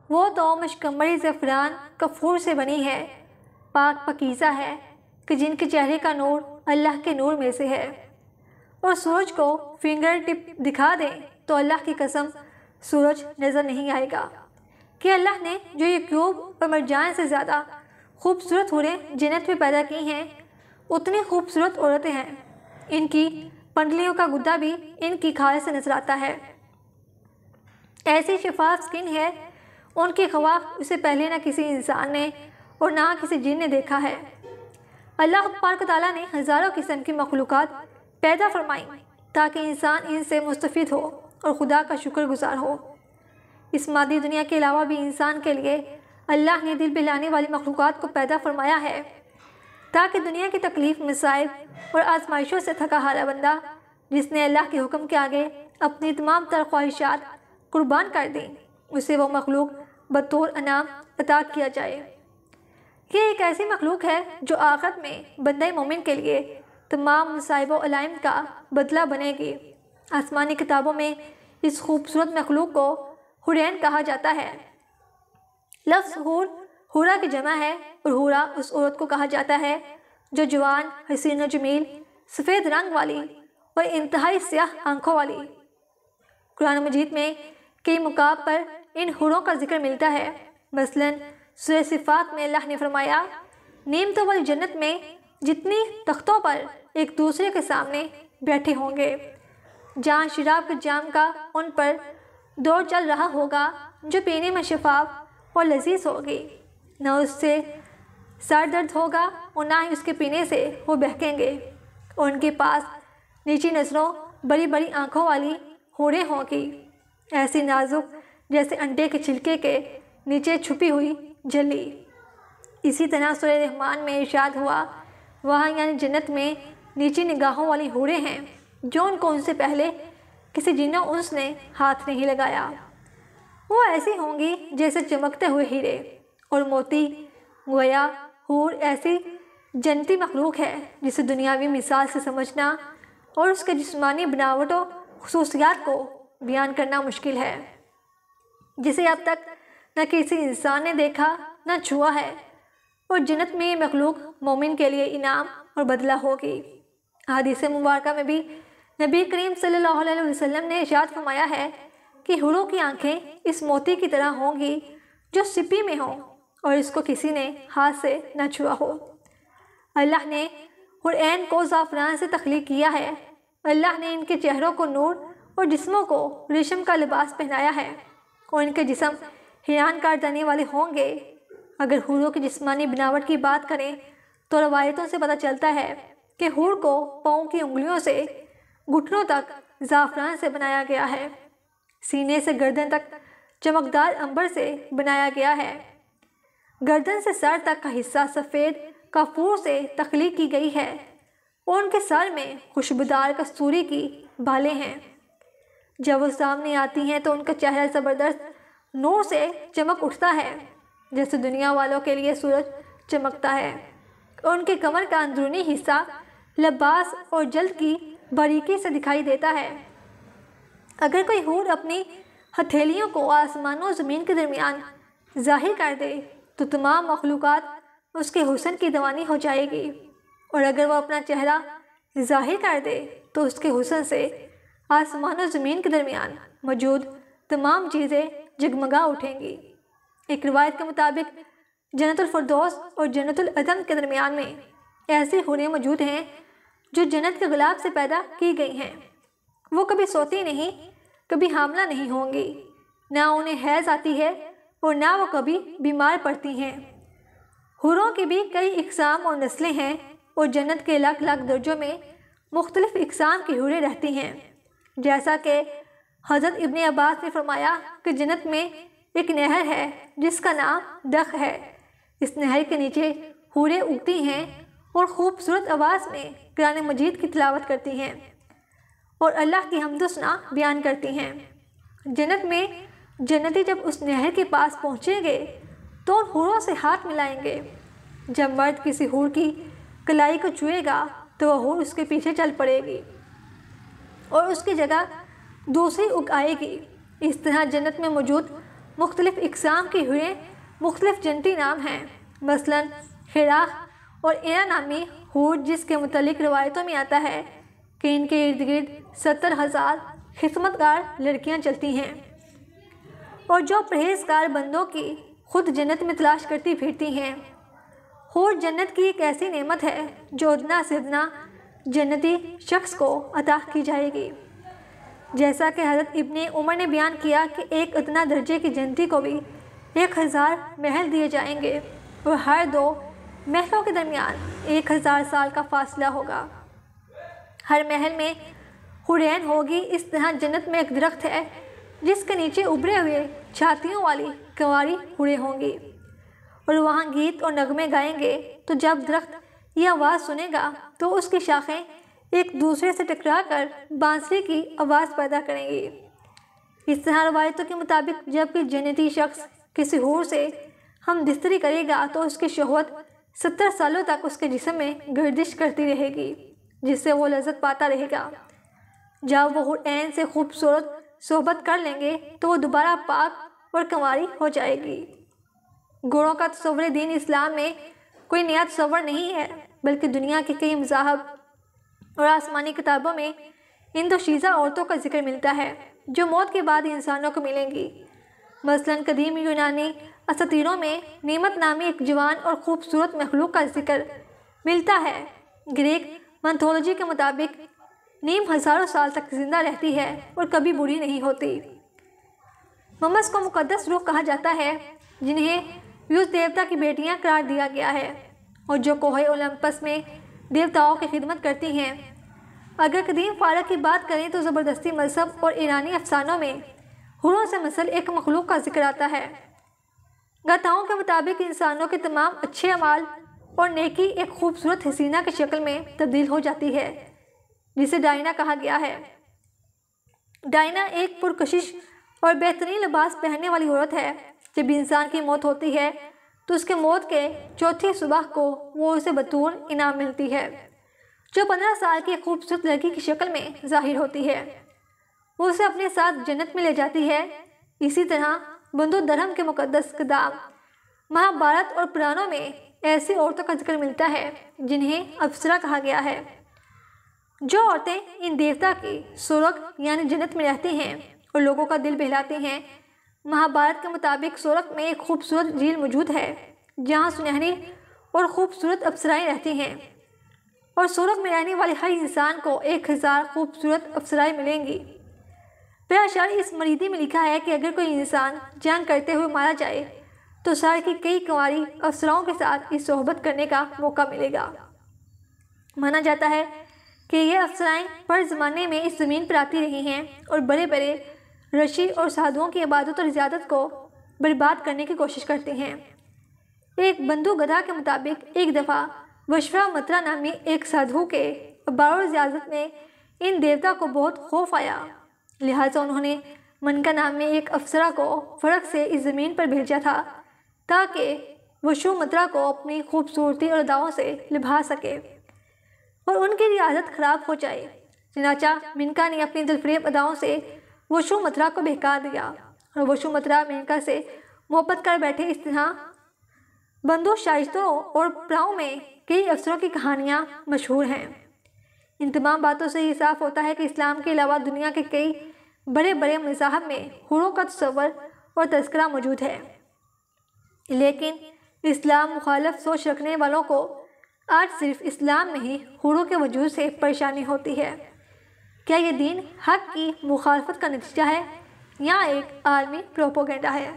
وہ تو مشکمری زعفران کفور سے بنی ہے، پاک پکیزہ ہے کہ جن کے چہرے کا نور اللہ کے نور میں سے ہے۔ اور سورج کو فنگر ٹپ دکھا دیں تو اللہ کی قسم سورج نظر نہیں آئے گا کہ اللہ نے جو یعقوب اور مرجان سے زیادہ خوبصورت حوریں جنت میں پیدا کی ہیں، اتنی خوبصورت عورتیں ہیں۔ ان کی پنڈلیوں کا گدا بھی ان کی کھال سے نظر آتا ہے، ایسی شفاف سکن ہے ان کی خواہ اسے پہلے نہ کسی انسان نے اور نہ کسی جن نے دیکھا ہے۔ اللہ تبارک و تعالیٰ نے ہزاروں قسم کی مخلوقات پیدا فرمائی تاکہ انسان ان سے مستفید ہو اور خدا کا شکر گزار ہو۔ اس مادی دنیا کے علاوہ بھی انسان کے لیے اللہ نے دل بہلانے والی مخلوقات کو پیدا فرمایا ہے تاکہ دنیا کی تکلیف، مصائب اور آزمائشوں سے تھکا ہارا بندہ جس نے اللہ کے حکم کے آگے اپنی تمام تر خواہشات قربان کر دیں، اسے وہ مخلوق بطور انعام عطا کیا جائے۔ یہ ایک ایسی مخلوق ہے جو آخرت میں بندہ مومن کے لیے تمام مصائب و علائم کا بدلہ بنے گی۔ آسمانی کتابوں میں اس خوبصورت مخلوق کو حورین کہا جاتا ہے۔ لفظ حور حورا کی جمع ہے اور حورا اس عورت کو کہا جاتا ہے جو جوان، حسین و جمیل، سفید رنگ والی اور انتہائی سیاہ آنکھوں والی۔ قرآن مجید میں کئی مقام پر ان حوروں کا ذکر ملتا ہے۔ مثلاً سورہ صفات میں اللہ نے فرمایا، نعمتوں والی جنت میں جتنی تختوں پر ایک دوسرے کے سامنے بیٹھے ہوں گے، جہاں شراب کے جام کا ان پر دور چل رہا ہوگا جو پینے میں شفاف اور لذیذ ہوگی، نہ اس سے سر درد ہوگا اور نہ ہی اس کے پینے سے وہ بہکیں گے، اور ان کے پاس نیچی نظروں، بڑی بڑی آنکھوں والی حوریں ہوں گی، ایسی نازک جیسے انڈے کے چھلکے کے نیچے چھپی ہوئی جھلی۔ اسی طرح سورہ رحمان میں ارشاد ہوا، وہاں یعنی جنت میں نیچی نگاہوں والی حوریں ہیں جو ان سے پہلے کسی جن و انس نے ہاتھ نہیں لگایا۔ وہ ایسی ہوں گی جیسے چمکتے ہوئے ہیرے اور موتی۔ گویا حور ایسی جنتی مخلوق ہے جسے دنیاوی مثال سے سمجھنا اور اس کے جسمانی بناوٹ و خصوصیات کو بیان کرنا مشکل ہے، جسے اب تک نہ کسی انسان نے دیکھا نہ چھوا ہے، اور جنت میں یہ مخلوق مومن کے لیے انعام اور بدلہ ہوگی۔ حدیث مبارکہ میں بھی نبی کریم صلی اللہ علیہ وسلم نے ارشاد فرمایا ہے کہ حوروں کی آنکھیں اس موتی کی طرح ہوں گی جو سپی میں ہوں اور اس کو کسی نے ہاتھ سے نہ چھوا ہو۔ اللہ نے حورین کو زعفران سے تخلیق کیا ہے۔ اللہ نے ان کے چہروں کو نور اور جسموں کو ریشم کا لباس پہنایا ہے، اور ان کے جسم حیران کر دینے والے ہوں گے۔ اگر حوروں کی جسمانی بناوٹ کی بات کریں تو روایتوں سے پتہ چلتا ہے کہ حور کو پاؤں کی انگلیوں سے گھٹنوں تک زعفران سے بنایا گیا ہے، سینے سے گردن تک چمکدار عنبر سے بنایا گیا ہے، گردن سے سر تک کا حصہ سفید کافور سے تخلیق کی گئی ہے، اور ان کے سر میں خوشبودار کستوری کی بالیں ہیں۔ جب وہ سامنے آتی ہیں تو ان کا چہرہ زبردست نور سے چمک اٹھتا ہے جیسے دنیا والوں کے لیے سورج چمکتا ہے، اور ان کے کمر کا اندرونی حصہ لباس اور جلد کی باریکی سے دکھائی دیتا ہے۔ اگر کوئی حور اپنی ہتھیلیوں کو آسمان و زمین کے درمیان ظاہر کر دے تو تمام مخلوقات اس کے حسن کی دیوانی ہو جائے گی، اور اگر وہ اپنا چہرہ ظاہر کر دے تو اس کے حسن سے آسمان و زمین کے درمیان موجود تمام چیزیں جگمگا اٹھیں گی۔ ایک روایت کے مطابق جنت الفردوس اور جنت العدن کے درمیان میں ایسی حوریں موجود ہیں جو جنت کے غلاف سے پیدا کی گئی ہیں۔ وہ کبھی سوتی نہیں، کبھی حاملہ نہیں ہوں گی، نہ انہیں حیض آتی ہے اور نہ وہ کبھی بیمار پڑتی ہیں۔ حوروں کی بھی کئی اقسام اور نسلیں ہیں، اور جنت کے الگ الگ درجوں میں مختلف اقسام کی حوریں رہتی ہیں، جیسا کہ حضرت ابن عباس نے فرمایا کہ جنت میں ایک نہر ہے جس کا نام دخ ہے۔ اس نہر کے نیچے حوریں اگتی ہیں اور خوبصورت آواز میں قرآن مجید کی تلاوت کرتی ہیں اور اللہ کی حمد و ثنا بیان کرتی ہیں۔ جنت میں جنتی جب اس نہر کے پاس پہنچیں گے تو ان حوروں سے ہاتھ ملائیں گے۔ جب مرد کسی حور کی کلائی کو چھوئے گا تو وہ حور اس کے پیچھے چل پڑے گی اور اس کی جگہ دوسری اگ آئے گی۔ اس طرح جنت میں موجود مختلف اقسام کی حوریں مختلف جنتی نام ہیں، مثلاً ہراخ اور ایرا نامی حور، جس کے متعلق روایتوں میں آتا ہے کہ ان کے ارد گرد 70,000 خدمتگار لڑکیاں چلتی ہیں، اور جو پرہیزگار بندوں کی خود جنت میں تلاش کرتی پھرتی ہیں۔ حور جنت کی ایک ایسی نعمت ہے جو ادنا سے ادنا جنتی شخص کو عطا کی جائے گی، جیسا کہ حضرت ابن عمر نے بیان کیا کہ ایک ادنا درجے کی جنتی کو بھی 1000 محل دیے جائیں گے، اور ہر 2 محلوں کے درمیان 1000 سال کا فاصلہ ہوگا۔ ہر محل میں حورین ہوگی۔ اس طرح جنت میں ایک درخت ہے جس کے نیچے ابھرے ہوئے چھاتیوں والی کنواری حوریں ہوں گی، اور وہاں گیت اور نغمے گائیں گے۔ تو جب درخت یہ آواز سنے گا تو اس کی شاخیں ایک دوسرے سے ٹکرا کر بانسری کی آواز پیدا کریں گی۔ اس طرح روایتوں کے مطابق جب کہ جنتی شخص کسی حور سے ہم بستری کرے گا تو اس کی شہوت 70 سالوں تک اس کے جسم میں گردش کرتی رہے گی، جس سے وہ لذت پاتا رہے گا۔ جب وہ حور عین سے خوبصورت صحبت کر لیں گے تو وہ دوبارہ پاک اور کنواری ہو جائے گی۔ گھوڑوں کا تصور دین اسلام میں کوئی نیا تصور نہیں ہے، بلکہ دنیا کے کئی مذاہب اور آسمانی کتابوں میں ان دوشیزہ عورتوں کا ذکر ملتا ہے جو موت کے بعد انسانوں کو ملیں گی۔ مثلاً قدیم یونانی اساطیروں میں نیمت نامی ایک جوان اور خوبصورت مخلوق کا ذکر ملتا ہے۔ گریک میتھولوجی کے مطابق نیم ہزاروں سال تک زندہ رہتی ہے اور کبھی بوڑھی نہیں ہوتی۔ ممس کو مقدس روح کہا جاتا ہے، جنہیں یوز دیوتا کی بیٹیاں قرار دیا گیا ہے، اور جو کوہ اولمپس میں دیوتاؤں کی خدمت کرتی ہیں۔ اگر قدیم فارق کی بات کریں تو زبردستی مذہب اور ایرانی افسانوں میں حوروں سے مسل ایک مخلوق کا ذکر آتا ہے۔ گاتھاؤں کے مطابق انسانوں کے تمام اچھے اعمال اور نیکی ایک خوبصورت حسینہ کی شکل میں تبدیل ہو جاتی ہے، جسے ڈائنا کہا گیا ہے۔ ڈائنا ایک پرکشش اور بہترین لباس پہننے والی عورت ہے۔ جب انسان کی موت ہوتی ہے تو اس کے موت کے چوتھی صبح کو وہ اسے بطور انعام ملتی ہے، جو 15 سال کی ایک خوبصورت لڑکی کی شکل میں ظاہر ہوتی ہے۔ وہ اسے اپنے ساتھ جنت میں لے جاتی ہے۔ اسی طرح بندو دھرم کے مقدس کتاب مہابھارت اور پرانوں میں ایسی عورتوں کا ذکر ملتا ہے جنہیں اپسرا کہا گیا ہے۔ جو عورتیں ان دیوتا کی سورگ یعنی جنت میں رہتی ہیں اور لوگوں کا دل بہلاتی ہیں۔ مہابھارت کے مطابق سورگ میں ایک خوبصورت جھیل موجود ہے جہاں سنہری اور خوبصورت اپسرائیں رہتی ہیں، اور سورگ میں رہنے والے ہر انسان کو 1000 خوبصورت اپسرائیں ملیں گی۔ پھر اشعری اس مریدی میں لکھا ہے کہ اگر کوئی انسان جنگ کرتے ہوئے مارا جائے تو شہر کی کئی کنواری افسراؤں کے ساتھ اس صحبت کرنے کا موقع ملے گا۔ مانا جاتا ہے کہ یہ افسرائیں پر زمانے میں اس زمین پر آتی رہی ہیں اور بڑے بڑے رشی اور سادھوؤں کی عبادت اور زیادت کو برباد کرنے کی کوشش کرتی ہیں۔ ایک بندو گدھا کے مطابق ایک دفعہ وشوا مترا نامی ایک سادھو کے عبارت و زیادت میں ان دیوتا کو بہت خوف آیا، لہٰذا انہوں نے منکا نام میں ایک افسرا کو فرق سے اس زمین پر بھیجا تھا تاکہ وشو مترا کو اپنی خوبصورتی اور اداؤں سے لبھا سکے اور ان کی ریاضت خراب ہو جائے۔ چنانچہ منکا نے اپنی دلفریب اداؤں سے وشو مترا کو بہکا دیا اور وشو مترا منکا سے محبت کر بیٹھے۔ اس طرح بندو شائستوں اور پراؤں میں کئی افسروں کی کہانیاں مشہور ہیں۔ ان تمام باتوں سے یہ صاف ہوتا ہے کہ اسلام کے علاوہ دنیا کے کئی بڑے بڑے مذاہب میں حوروں کا تصور اور تذکرہ موجود ہے، لیکن اسلام مخالف سوچ رکھنے والوں کو آج صرف اسلام میں ہی حوروں کے وجود سے پریشانی ہوتی ہے۔ کیا یہ دین حق کی مخالفت کا نتیجہ ہے یا ایک عالمی پروپیگنڈا ہے؟